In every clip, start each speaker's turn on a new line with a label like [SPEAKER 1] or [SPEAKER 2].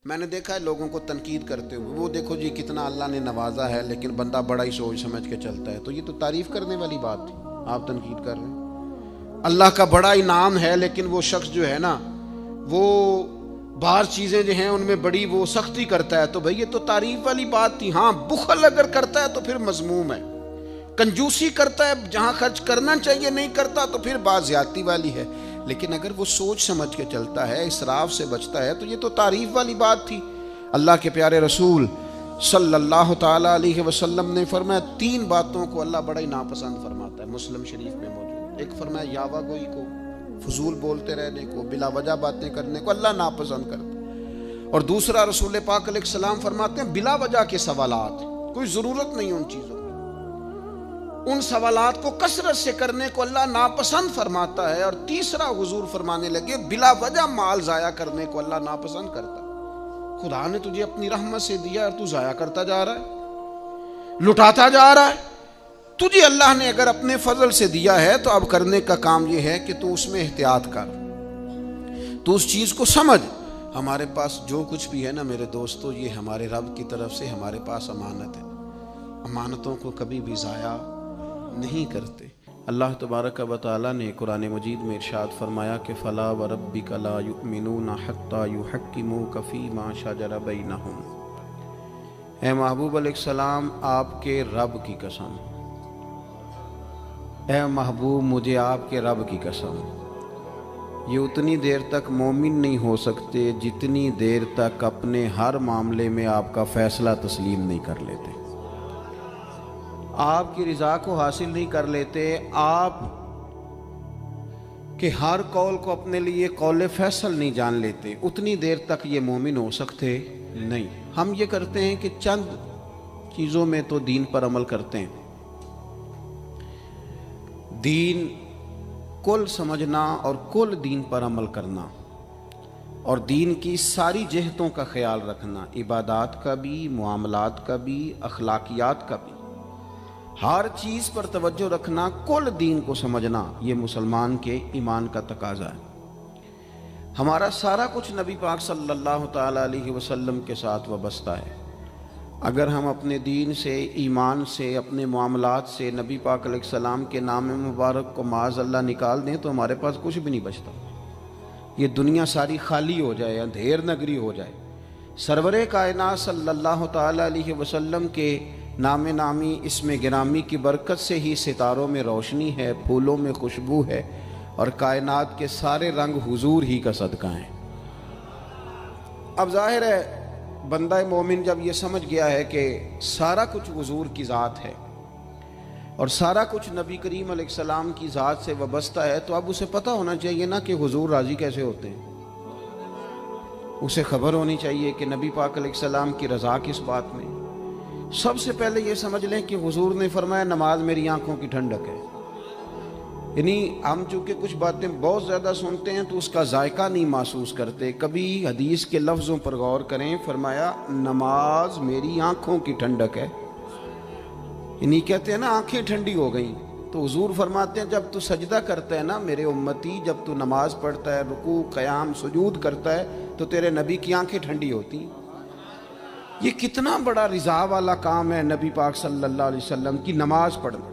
[SPEAKER 1] میں نے دیکھا ہے لوگوں کو تنقید کرتے ہوئے، وہ دیکھو جی کتنا اللہ نے نوازا ہے لیکن بندہ بڑا ہی سوچ سمجھ کے چلتا ہے، تو یہ تو تعریف کرنے والی بات تھی، آپ تنقید کر رہے ہیں۔ اللہ کا بڑا انعام ہے لیکن وہ شخص جو ہے نا وہ بعض چیزیں جو ہیں ان میں بڑی وہ سختی کرتا ہے، تو بھئی یہ تو تعریف والی بات تھی۔ ہاں بخل اگر کرتا ہے تو پھر مذموم ہے، کنجوسی کرتا ہے جہاں خرچ کرنا چاہیے نہیں کرتا تو پھر بات زیادتی والی ہے، لیکن اگر وہ سوچ سمجھ کے چلتا ہے، اسراف سے بچتا ہے، تو یہ تو تعریف والی بات تھی۔ اللہ کے پیارے رسول صلی اللہ تعالیٰ علیہ وسلم نے فرمایا 3 باتوں کو اللہ بڑا ہی ناپسند فرماتا ہے، مسلم شریف میں موجود۔ ایک فرمایا یاوہ گوئی کو، فضول بولتے رہنے کو، بلا وجہ باتیں کرنے کو اللہ ناپسند کرتا ہے، اور دوسرا رسول پاک علیہ السلام فرماتے ہیں بلا وجہ کے سوالات، کوئی ضرورت نہیں ان چیزوں، ان سوالات کو کثرت سے کرنے کو اللہ ناپسند فرماتا ہے، اور تیسرا حضور فرمانے لگے بلا وجہ مال ضائع کرنے کو اللہ ناپسند کرتا ہے۔ خدا نے تجھے اپنی رحمت سے دیا اور تو ضائع کرتا جا رہا ہے، لٹاتا جا رہا ہے۔ تجھے اللہ نے اگر اپنے فضل سے دیا ہے تو اب کرنے کا کام یہ ہے کہ تو اس میں احتیاط کر، تو اس چیز کو سمجھ۔ ہمارے پاس جو کچھ بھی ہے نا میرے دوستو، یہ ہمارے رب کی طرف سے ہمارے پاس امانت ہے، امانتوں کو کبھی بھی ضائع نہیں کرتے۔ اللہ تبارک و تعالیٰ نے قرآن مجید میں ارشاد فرمایا کہ فَلَا وَرَبِّكَ لَا يُؤْمِنُونَ حَتَّى يُحَكِّمُوكَ فِي مَا شَجَرَ بَيْنَهُمْ۔ اے محبوب علیہ السلام آپ کے رب کی قسم، اے محبوب مجھے آپ کے رب کی قسم، یہ اتنی دیر تک مومن نہیں ہو سکتے جتنی دیر تک اپنے ہر معاملے میں آپ کا فیصلہ تسلیم نہیں کر لیتے، آپ کی رضا کو حاصل نہیں کر لیتے، آپ کے ہر قول کو اپنے لیے قول فیصل نہیں جان لیتے، اتنی دیر تک یہ مومن ہو سکتے نہیں۔ ہم یہ کرتے ہیں کہ چند چیزوں میں تو دین پر عمل کرتے ہیں، دین کل سمجھنا اور کل دین پر عمل کرنا، اور دین کی ساری جہتوں کا خیال رکھنا، عبادات کا بھی، معاملات کا بھی، اخلاقیات کا بھی، ہر چیز پر توجہ رکھنا، کل دین کو سمجھنا، یہ مسلمان کے ایمان کا تقاضا ہے۔ ہمارا سارا کچھ نبی پاک صلی اللہ تعالیٰ علیہ وسلم کے ساتھ وابستہ ہے۔ اگر ہم اپنے دین سے، ایمان سے، اپنے معاملات سے نبی پاک علیہ السلام کے نام مبارک کو معاذ اللہ نکال دیں تو ہمارے پاس کچھ بھی نہیں بچتا، یہ دنیا ساری خالی ہو جائے، اندھیر نگری ہو جائے۔ سرور کائنات صلی اللہ تعالیٰ علیہ وسلم کے نام نامی اسم گرامی کی برکت سے ہی ستاروں میں روشنی ہے، پھولوں میں خوشبو ہے، اور کائنات کے سارے رنگ حضور ہی کا صدقہ ہیں۔ اب ظاہر ہے بندہ مومن جب یہ سمجھ گیا ہے کہ سارا کچھ حضور کی ذات ہے اور سارا کچھ نبی کریم علیہ السلام کی ذات سے وابستہ ہے، تو اب اسے پتہ ہونا چاہیے نا کہ حضور راضی کیسے ہوتے ہیں، اسے خبر ہونی چاہیے کہ نبی پاک علیہ السلام کی رضا کس بات میں۔ سب سے پہلے یہ سمجھ لیں کہ حضور نے فرمایا نماز میری آنکھوں کی ٹھنڈک ہے، یعنی ہم چونکہ کچھ باتیں بہت زیادہ سنتے ہیں تو اس کا ذائقہ نہیں محسوس کرتے، کبھی حدیث کے لفظوں پر غور کریں، فرمایا نماز میری آنکھوں کی ٹھنڈک ہے، یعنی کہتے ہیں نا آنکھیں ٹھنڈی ہو گئیں، تو حضور فرماتے ہیں جب تو سجدہ کرتا ہے نا میرے امتی، جب تو نماز پڑھتا ہے، رکوع قیام سجود کرتا ہے، تو تیرے نبی کی آنکھیں ٹھنڈی ہوتی ہیں۔ یہ کتنا بڑا رضا والا کام ہے نبی پاک صلی اللہ علیہ وسلم کی نماز پڑھنا۔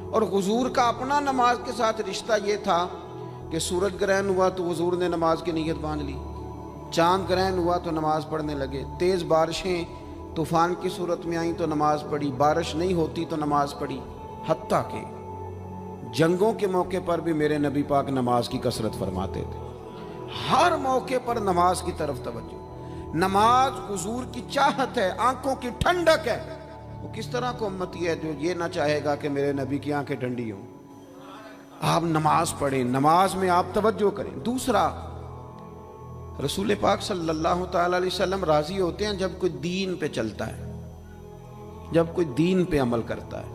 [SPEAKER 1] اور حضور کا اپنا نماز کے ساتھ رشتہ یہ تھا کہ سورج گرہن ہوا تو حضور نے نماز کی نیت باندھ لی، چاند گرہن ہوا تو نماز پڑھنے لگے، تیز بارشیں طوفان کی صورت میں آئیں تو نماز پڑھی، بارش نہیں ہوتی تو نماز پڑھی، حتیٰ کہ جنگوں کے موقع پر بھی میرے نبی پاک نماز کی کثرت فرماتے تھے، ہر موقع پر نماز کی طرف توجہ۔ نماز حضور کی چاہت ہے، آنکھوں کی ٹھنڈک ہے۔ وہ کس طرح کو امتی ہے جو یہ نہ چاہے گا کہ میرے نبی کی آنکھیں ٹھنڈی ہوں؟ آپ نماز پڑھیں، نماز میں آپ توجہ کریں۔ دوسرا، رسول پاک صلی اللہ تعالیٰ علیہ وسلم راضی ہوتے ہیں جب کوئی دین پہ چلتا ہے، جب کوئی دین پہ عمل کرتا ہے۔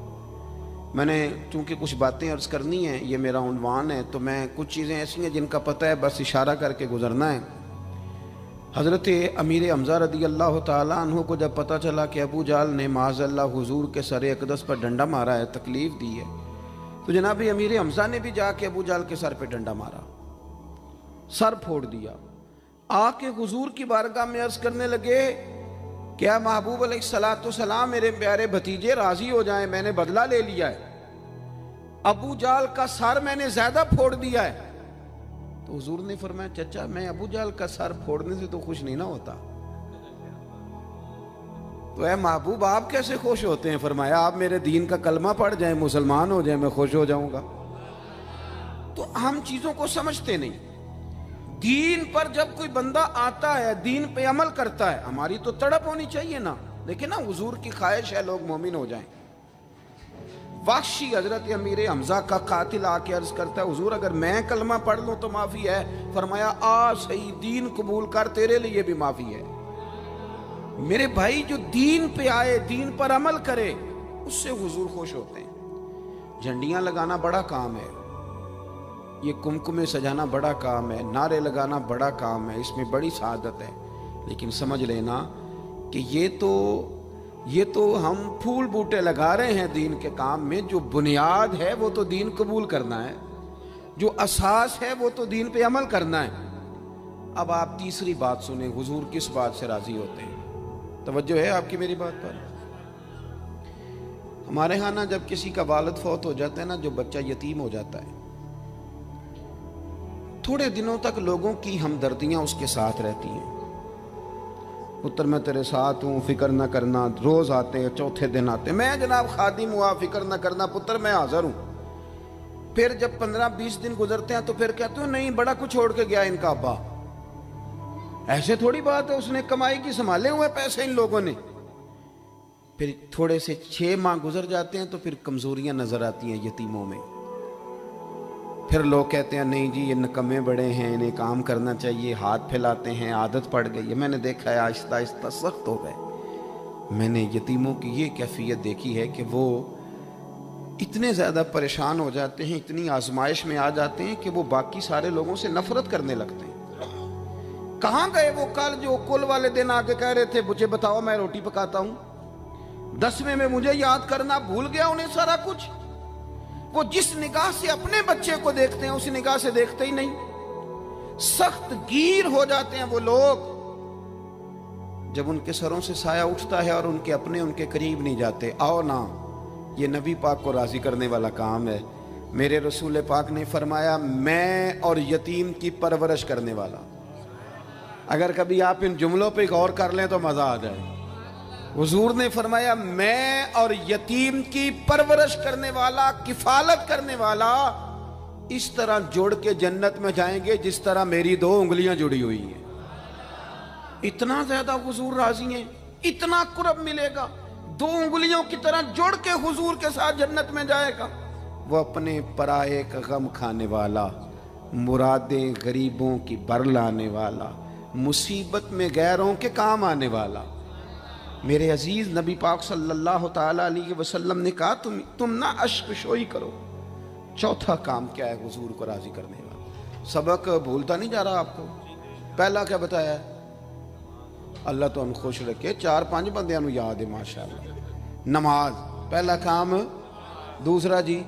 [SPEAKER 1] میں نے چونکہ کچھ باتیں عرض کرنی ہیں، یہ میرا عنوان ہے، تو میں کچھ چیزیں ایسی ہیں جن کا پتہ ہے بس اشارہ کر کے گزرنا ہے۔ حضرت امیر حمزہ رضی اللہ تعالیٰ عنہ کو جب پتہ چلا کہ ابو جہل نے معاذ اللہ حضور کے سر اقدس پر ڈنڈا مارا ہے، تکلیف دی ہے، تو جناب امیر حمزہ نے بھی جا کے ابو جہل کے سر پہ ڈنڈا مارا، سر پھوڑ دیا۔ آ کے حضور کی بارگاہ میں عرض کرنے لگے کہ اے محبوب علیہ السلام میرے پیارے بھتیجے راضی ہو جائیں، میں نے بدلہ لے لیا ہے، ابو جہل کا سر میں نے زیادہ پھوڑ دیا ہے۔ تو حضور نے فرمایا چچا میں ابو جہل کا سر پھوڑنے سے تو خوش نہیں نہ ہوتا، تو اے محبوب آپ کیسے خوش ہوتے ہیں؟ فرمایا آپ میرے دین کا کلمہ پڑھ جائیں، مسلمان ہو جائیں، میں خوش ہو جاؤں گا۔ تو ہم چیزوں کو سمجھتے نہیں۔ دین پر جب کوئی بندہ آتا ہے، دین پہ عمل کرتا ہے، ہماری تو تڑپ ہونی چاہیے نا، لیکن نا حضور کی خواہش ہے لوگ مومن ہو جائیں۔ وحشی حضرت امیر حمزہ کا قاتل آ کے عرض کرتا ہے حضور اگر میں کلمہ پڑھ لوں تو معافی ہے؟ فرمایا آ صحیح، دین قبول کر، تیرے لیے بھی معافی ہے۔ میرے بھائی جو دین پہ آئے، دین پر عمل کرے، اس سے حضور خوش ہوتے ہیں۔ جھنڈیاں لگانا بڑا کام ہے، یہ کمکمے سجانا بڑا کام ہے، نعرے لگانا بڑا کام ہے، اس میں بڑی سعادت ہے، لیکن سمجھ لینا کہ یہ تو ہم پھول بوٹے لگا رہے ہیں دین کے کام میں، جو بنیاد ہے وہ تو دین قبول کرنا ہے، جو اساس ہے وہ تو دین پہ عمل کرنا ہے۔ اب آپ تیسری بات سنیں، حضور کس بات سے راضی ہوتے ہیں؟ توجہ ہے آپ کی میری بات پر؟ ہمارے ہاں نا جب کسی کا والد فوت ہو جاتا ہے نا، جو بچہ یتیم ہو جاتا ہے، تھوڑے دنوں تک لوگوں کی ہمدردیاں اس کے ساتھ رہتی ہیں۔ پتر میں تیرے ساتھ ہوں، فکر نہ کرنا، روز آتے ہیں، چوتھے دن آتے ہیں، میں جناب خادم ہوا، فکر نہ کرنا پتر میں حاضر ہوں۔ پھر جب 15-20 دن گزرتے ہیں تو پھر کہتے ہیں نہیں بڑا کچھ چھوڑ کے گیا ان کا ابا۔ ایسے تھوڑی بات ہے، اس نے کمائی کی سنبھالے ہوئے پیسے ان لوگوں نے۔ پھر تھوڑے سے 6 ماہ گزر جاتے ہیں تو پھر کمزوریاں نظر آتی ہیں یتیموں میں۔ پھر لوگ کہتے ہیں نہیں جی یہ نکمے بڑے ہیں، انہیں کام کرنا چاہیے، ہاتھ پھیلاتے ہیں، عادت پڑ گئی ہے۔ میں نے دیکھا ہے آہستہ آہستہ سخت ہو گئے۔ میں نے یتیموں کی یہ کیفیت دیکھی ہے کہ وہ اتنے زیادہ پریشان ہو جاتے ہیں، اتنی آزمائش میں آ جاتے ہیں کہ وہ باقی سارے لوگوں سے نفرت کرنے لگتے ہیں۔ کہاں گئے وہ کل جو کل والے دن آ کے کہہ رہے تھے مجھے بتاؤ میں روٹی پکاتا ہوں، 10ویں میں مجھے یاد کرنا بھول گیا انہیں سارا کچھ۔ وہ جس نگاہ سے اپنے بچے کو دیکھتے ہیں اس نگاہ سے دیکھتے ہی نہیں۔ سخت گیر ہو جاتے ہیں وہ لوگ جب ان کے سروں سے سایہ اٹھتا ہے اور ان کے اپنے ان کے قریب نہیں جاتے۔ آؤ نا، یہ نبی پاک کو راضی کرنے والا کام ہے۔ میرے رسول پاک نے فرمایا میں اور یتیم کی پرورش کرنے والا۔ اگر کبھی آپ ان جملوں پہ غور کر لیں تو مزہ آ جائے۔ حضور نے فرمایا میں اور یتیم کی پرورش کرنے والا، کفالت کرنے والا اس طرح جوڑ کے جنت میں جائیں گے جس طرح میری 2 انگلیاں جڑی ہوئی ہیں۔ اتنا زیادہ حضور راضی ہیں، اتنا قرب ملے گا، 2 انگلیوں کی طرح جوڑ کے حضور کے ساتھ جنت میں جائے گا۔ وہ اپنے پرائے کا غم کھانے والا، مرادیں غریبوں کی بر لانے والا، مصیبت میں غیروں کے کام آنے والا۔ میرے عزیز نبی پاک صلی اللہ تعالیٰ علیہ وسلم نے کہا تم نہ عشق شوئی کرو۔ چوتھا کام کیا ہے حضور کو راضی کرنے والا؟ سبق بھولتا نہیں جا رہا آپ کو۔ پہلا کیا بتایا ہے؟ اللہ تو ہم خوش رکھے، 4-5 بندیاں نو یاد ہے ماشاءاللہ۔ نماز پہلا کام، دوسرا جی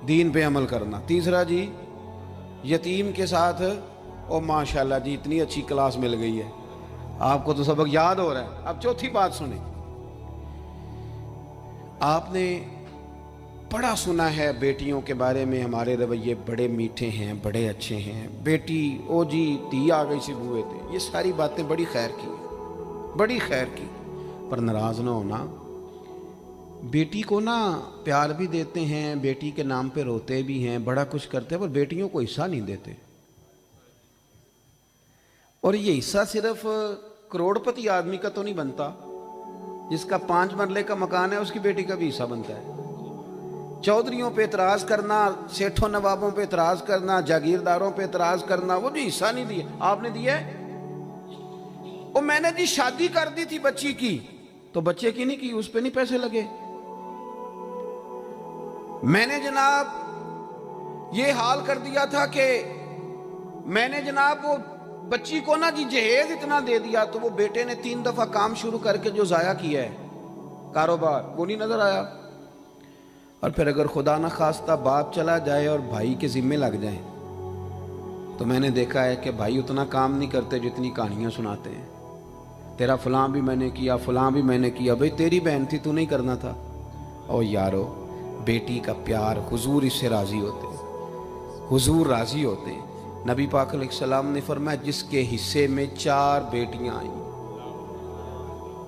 [SPEAKER 1] دین پہ عمل کرنا، تیسرا جی یتیم کے ساتھ، او ماشاءاللہ جی اتنی اچھی کلاس مل گئی ہے آپ کو تو سبق یاد ہو رہا ہے۔ اب چوتھی بات سنیں، آپ نے بڑا سنا ہے بیٹیوں کے بارے میں ہمارے رویے بڑے میٹھے ہیں، بڑے اچھے ہیں، بیٹی او جی تی آ گئی سی بوئے تھے، یہ ساری باتیں بڑی خیر کی، بڑی خیر کی، پر ناراض نہ ہونا۔ بیٹی کو نا پیار بھی دیتے ہیں، بیٹی کے نام پہ روتے بھی ہیں، بڑا کچھ کرتے ہیں، پر بیٹیوں کو حصہ نہیں دیتے۔ اور یہ حصہ صرف کروڑ پتی آدمی کا تو نہیں بنتا، جس کا 5 مرلے کا مکان ہے اس کی بیٹی کا بھی حصہ بنتا ہے۔ چودھریوں پہ اعتراض کرنا، سیٹھوں نوابوں پہ اعتراض کرنا، جاگیرداروں پہ اعتراض کرنا، وہ جو حصہ نہیں دیا آپ نے دیا ہے۔ وہ میں نے جی شادی کر دی تھی بچی کی، تو بچے کی نہیں کی، اس پہ نہیں پیسے لگے۔ میں نے جناب یہ حال کر دیا تھا کہ میں نے جناب وہ بچی کو نا جی جہیز اتنا دے دیا، تو وہ بیٹے نے 3 دفعہ کام شروع کر کے جو ضائع کیا ہے کاروبار، وہ نہیں نظر آیا۔ اور پھر اگر خدا نہ خواستہ باپ چلا جائے اور بھائی کے ذمے لگ جائیں، تو میں نے دیکھا ہے کہ بھائی اتنا کام نہیں کرتے جتنی کہانیاں سناتے ہیں. تیرا فلاں بھی میں نے کیا، فلاں بھی میں نے کیا. بھئی تیری بہن تھی، تو نہیں کرنا تھا؟ او یارو، بیٹی کا پیار، حضور اس سے راضی ہوتے ہیں، حضور راضی ہوتے ہیں. نبی پاک علیہ السلام نے فرمایا جس کے حصے میں 4 بیٹیاں آئیں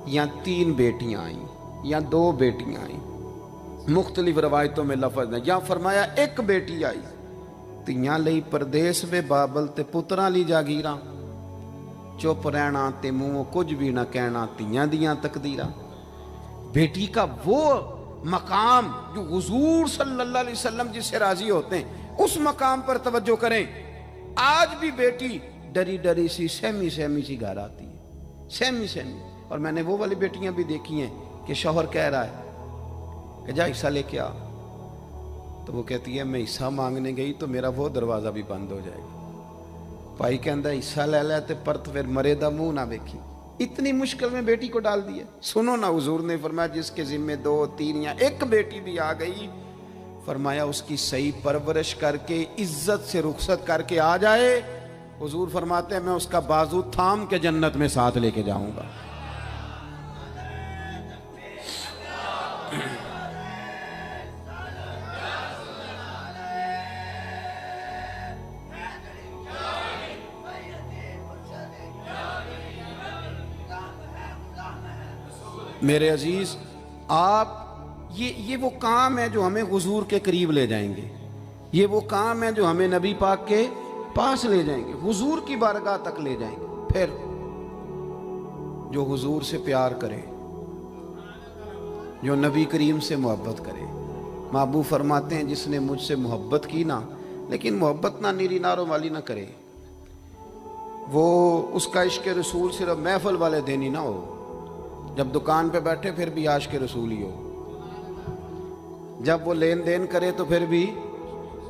[SPEAKER 1] یا 3 بیٹیاں آئیں یا 2 بیٹیاں آئیں، مختلف روایتوں میں لفظ ہے، یا فرمایا 1 بیٹی آئی تیاں لئی پردیس میں بابل تے پتراں لی جاگیراں، چپ رہنا تے منہ کچھ بھی نہ کہنا تیاں دیاں تقدیراں. بیٹی کا وہ مقام جو حضور صلی اللہ علیہ وسلم جس سے راضی ہوتے ہیں، اس مقام پر توجہ کریں. آج بھی بیٹی ڈری ڈری سی سہمی سی گھر آتی ہے، سہمی. اور میں نے وہ والی بیٹیاں بھی دیکھی ہیں کہ شوہر کہہ رہا ہے کہ جا حصہ لے کے آ، تو وہ کہتی ہے میں حصہ مانگنے گئی تو میرا وہ دروازہ بھی بند ہو جائے گا. بھائی کہندا حصہ لے لے تے پرت پھر مرے دا منہ نہ ویکھی. اتنی مشکل میں بیٹی کو ڈال دیا. سنو نا، حضور نے فرمایا جس کے ذمہ 2 3 یا 1 بیٹی بھی آ گئی، فرمایا اس کی صحیح پرورش کر کے عزت سے رخصت کر کے آ جائے، حضور فرماتے ہیں میں اس کا بازو تھام کے جنت میں ساتھ لے کے جاؤں گا. میرے عزیز، آپ یہ وہ کام ہے جو ہمیں حضور کے قریب لے جائیں گے، یہ وہ کام ہے جو ہمیں نبی پاک کے پاس لے جائیں گے، حضور کی بارگاہ تک لے جائیں گے. پھر جو حضور سے پیار کرے، جو نبی کریم سے محبت کرے، محبوب فرماتے ہیں جس نے مجھ سے محبت کی نا، لیکن محبت نہ نیری ناروں والی نہ کرے، وہ اس کا عشق رسول صرف محفل والے دن ہی نہ ہو، جب دکان پہ بیٹھے پھر بھی عاشق رسول ہی ہو، جب وہ لین دین کرے تو پھر بھی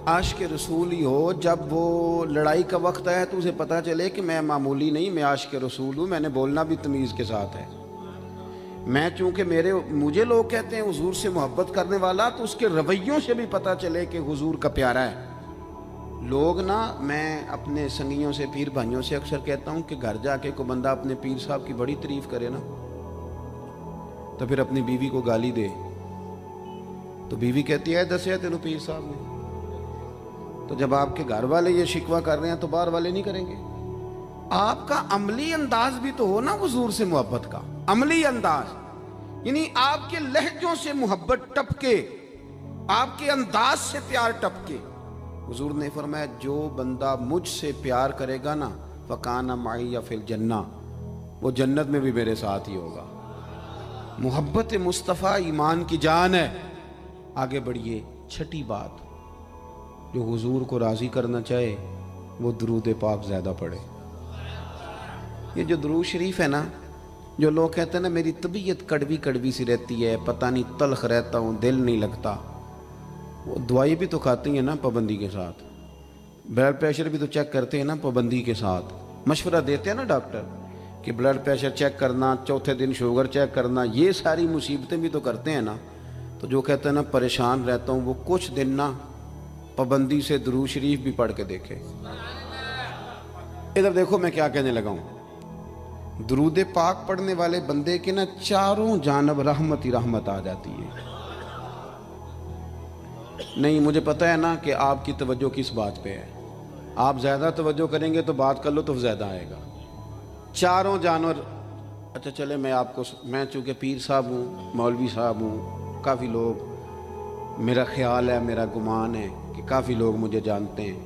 [SPEAKER 1] عاشق رسول ہی ہو، جب وہ لڑائی کا وقت آئے تو اسے پتہ چلے کہ میں معمولی نہیں، میں عاشق رسول ہوں، میں نے بولنا بھی تمیز کے ساتھ ہے. میں چونکہ مجھے لوگ کہتے ہیں حضور سے محبت کرنے والا، تو اس کے رویوں سے بھی پتہ چلے کہ حضور کا پیارا ہے. لوگ نا، میں اپنے سنگیوں سے، پیر بھائیوں سے اکثر کہتا ہوں کہ گھر جا کے کوئی بندہ اپنے پیر صاحب کی بڑی تعریف کرے نا، تو پھر اپنی بیوی کو گالی دے تو بیوی کہتی ہے دسیا تینوں پیر صاحب نے. تو جب آپ کے گھر والے یہ شکوہ کر رہے ہیں تو باہر والے نہیں کریں گے. آپ کا عملی انداز بھی تو ہو نا حضور سے محبت کا، عملی انداز، یعنی آپ کے لہجوں سے محبت ٹپکے، آپ کے انداز سے پیار ٹپکے. حضور نے فرمایا جو بندہ مجھ سے پیار کرے گا نا فَكَانَ مَعِيَ فِي الْجَنَّةِ، وہ جنت میں بھی میرے ساتھ ہی ہوگا. محبت مصطفیٰ ایمان کی جان ہے. آگے بڑھیے. 6ٹھی بات، جو حضور کو راضی کرنا چاہے وہ درود پاک زیادہ پڑھے. یہ جو درود شریف ہے نا، جو لوگ کہتے ہیں نا میری طبیعت کڑوی کڑوی سی رہتی ہے، پتہ نہیں تلخ رہتا ہوں، دل نہیں لگتا، وہ دوائی بھی تو کھاتی ہیں نا پابندی کے ساتھ، بلڈ پریشر بھی تو چیک کرتے ہیں نا پابندی کے ساتھ، مشورہ دیتے ہیں نا ڈاکٹر کہ بلڈ پریشر چیک کرنا، چوتھے دن شوگر چیک کرنا، یہ ساری مصیبتیں بھی تو کرتے ہیں نا. تو جو کہتے ہیں نا پریشان رہتا ہوں، وہ کچھ دن نا پابندی سے درود شریف بھی پڑھ کے دیکھے. ادھر دیکھو میں کیا کہنے لگا ہوں. درود پاک پڑھنے والے بندے کے نا چاروں جانب رحمت ہی رحمت آ جاتی ہے. نہیں، مجھے پتہ ہے نا کہ آپ کی توجہ کس بات پہ ہے، آپ زیادہ توجہ کریں گے تو بات کر لو تو زیادہ آئے گا. چاروں جانور. اچھا چلے میں چونکہ پیر صاحب ہوں، مولوی صاحب ہوں، کافی لوگ، میرا خیال ہے، میرا گمان ہے کہ کافی لوگ مجھے جانتے ہیں.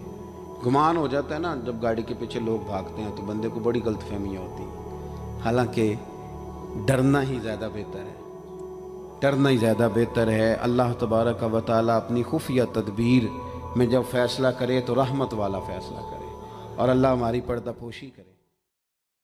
[SPEAKER 1] گمان ہو جاتا ہے نا جب گاڑی کے پیچھے لوگ بھاگتے ہیں تو بندے کو بڑی غلط فہمیاں ہوتی ہیں. حالانکہ ڈرنا ہی زیادہ بہتر ہے، ڈرنا ہی زیادہ بہتر ہے. اللہ تبارک و تعالیٰ اپنی خفیہ تدبیر میں جب فیصلہ کرے تو رحمت والا فیصلہ کرے، اور اللہ ہماری پردہ پوشی کرے.